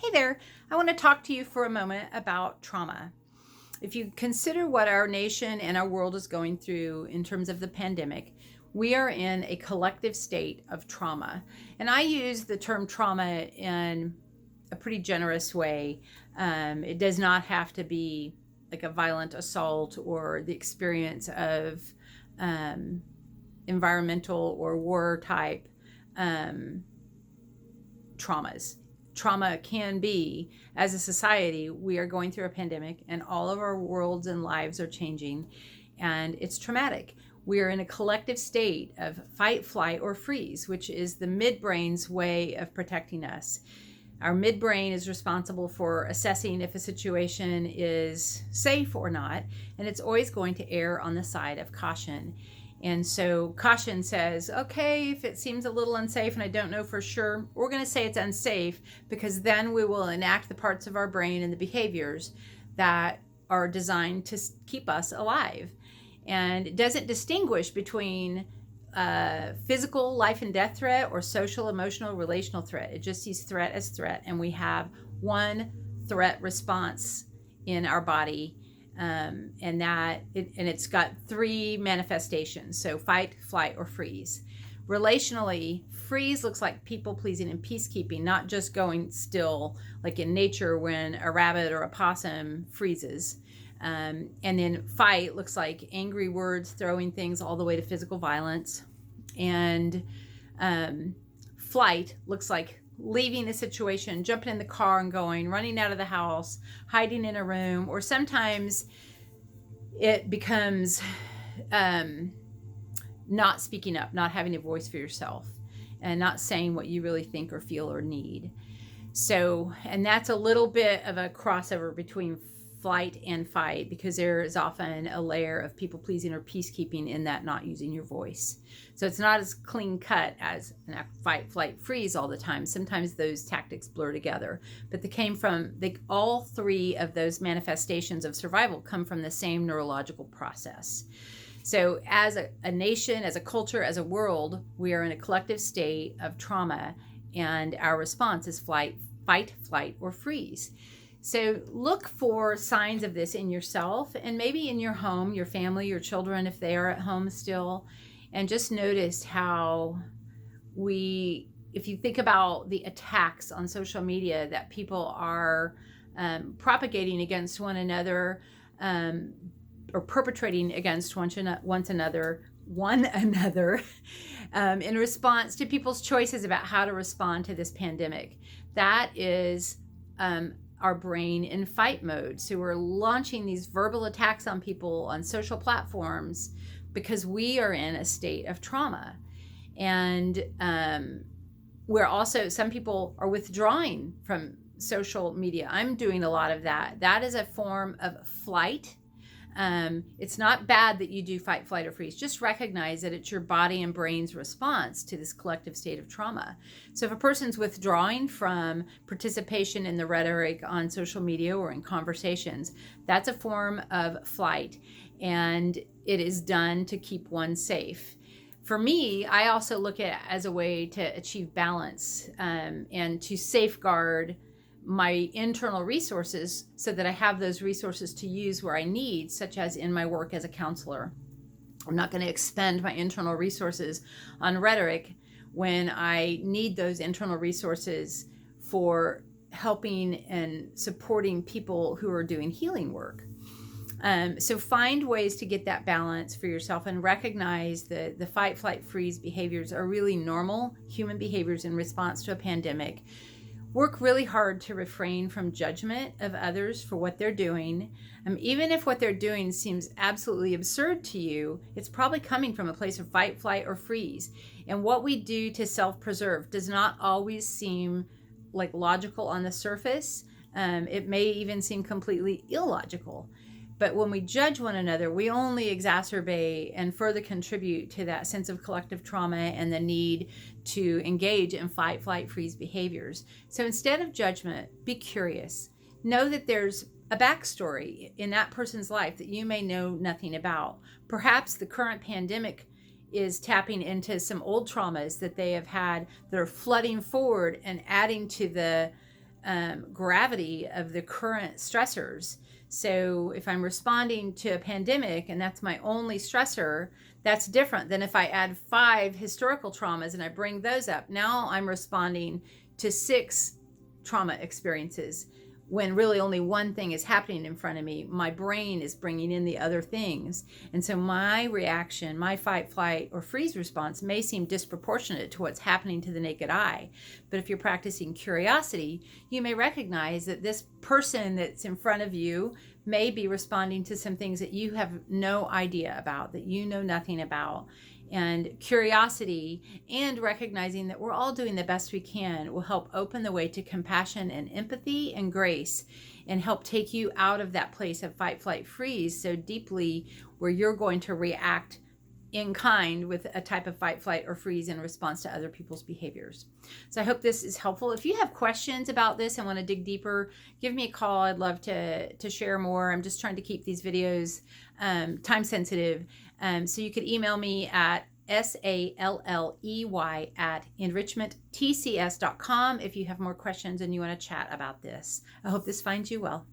Hey there, I want to talk to you for a moment about trauma. If you consider what our nation and our world is going through in terms of the pandemic, we are in a collective state of trauma. And I use the term trauma in a pretty generous way. It does not have to be like a violent assault or the experience of um, environmental or war type um, traumas. Trauma can be, as a society, we are going through a pandemic and all of our worlds and lives are changing, and it's traumatic. We are in a collective state of fight, flight, or freeze, which is the midbrain's way of protecting us. Our midbrain is responsible for assessing if a situation is safe or not, and it's always going to err on the side of caution. And so caution says, okay, if it seems a little unsafe and I don't know for sure, we're going to say it's unsafe, because then we will enact the parts of our brain and the behaviors that are designed to keep us alive. And it doesn't distinguish between physical life and death threat or social, emotional, relational threat. It just sees threat as threat. And we have one threat response in our body. It's got three manifestations. So fight, flight, or freeze. Relationally, freeze looks like people pleasing and peacekeeping, not just going still like in nature when a rabbit or a possum freezes. And then fight looks like angry words, throwing things, all the way to physical violence. And flight looks like leaving the situation, jumping in the car and going, running out of the house, hiding in a room, or sometimes it becomes not speaking up, not having a voice for yourself, and not saying what you really think or feel or need. So, and that's a little bit of a crossover between flight and fight, because there is often a layer of people pleasing or peacekeeping in that not using your voice. So it's not as clean cut as an fight, flight, freeze all the time. Sometimes those tactics blur together, but all three of those manifestations of survival come from the same neurological process. So as a nation, as a culture, as a world, we are in a collective state of trauma, and our response is fight, flight, or freeze. So look for signs of this in yourself, and maybe in your home, your family, your children, if they are at home still, and just notice how if you think about the attacks on social media that people are propagating against one another, or perpetrating against one another, in response to people's choices about how to respond to this pandemic. That is our brain in fight mode. So we're launching these verbal attacks on people on social platforms because we are in a state of trauma. And some people are withdrawing from social media. I'm doing a lot of that. That is a form of flight. It's not bad that you do fight, flight, or freeze. Just recognize that it's your body and brain's response to this collective state of trauma. So if a person's withdrawing from participation in the rhetoric on social media or in conversations, that's a form of flight, and it is done to keep one safe. For me, I also look at it as a way to achieve balance, and to safeguard my internal resources so that I have those resources to use where I need, such as in my work as a counselor. I'm not going to expend my internal resources on rhetoric when I need those internal resources for helping and supporting people who are doing healing work. So find ways to get that balance for yourself, and recognize that the fight, flight, freeze behaviors are really normal human behaviors in response to a pandemic. Work really hard to refrain from judgment of others for what they're doing. Even if what they're doing seems absolutely absurd to you, it's probably coming from a place of fight, flight, or freeze. And what we do to self-preserve does not always seem like logical on the surface. It may even seem completely illogical. But when we judge one another, we only exacerbate and further contribute to that sense of collective trauma and the need to engage in fight, flight, freeze behaviors. So instead of judgment, be curious. Know that there's a backstory in that person's life that you may know nothing about. Perhaps the current pandemic is tapping into some old traumas that they have had that are flooding forward and adding to the gravity of the current stressors. So if I'm responding to a pandemic and that's my only stressor, that's different than if I add 5 historical traumas and I bring those up. Now I'm responding to 6 trauma experiences when really only one thing is happening in front of me. My brain is bringing in the other things. And so my reaction, my fight, flight, or freeze response may seem disproportionate to what's happening to the naked eye. But if you're practicing curiosity, you may recognize that this person that's in front of you may be responding to some things that you have no idea about, that you know nothing about. And curiosity and recognizing that we're all doing the best we can will help open the way to compassion and empathy and grace, and help take you out of that place of fight, flight, freeze so deeply where you're going to react in kind with a type of fight, flight, or freeze in response to other people's behaviors. So I hope this is helpful. If you have questions about this and want to dig deeper, give me a call. I'd love to share more. I'm just trying to keep these videos time sensitive. So you could email me at salley@enrichmenttcs.com if you have more questions and you want to chat about this. I hope this finds you well.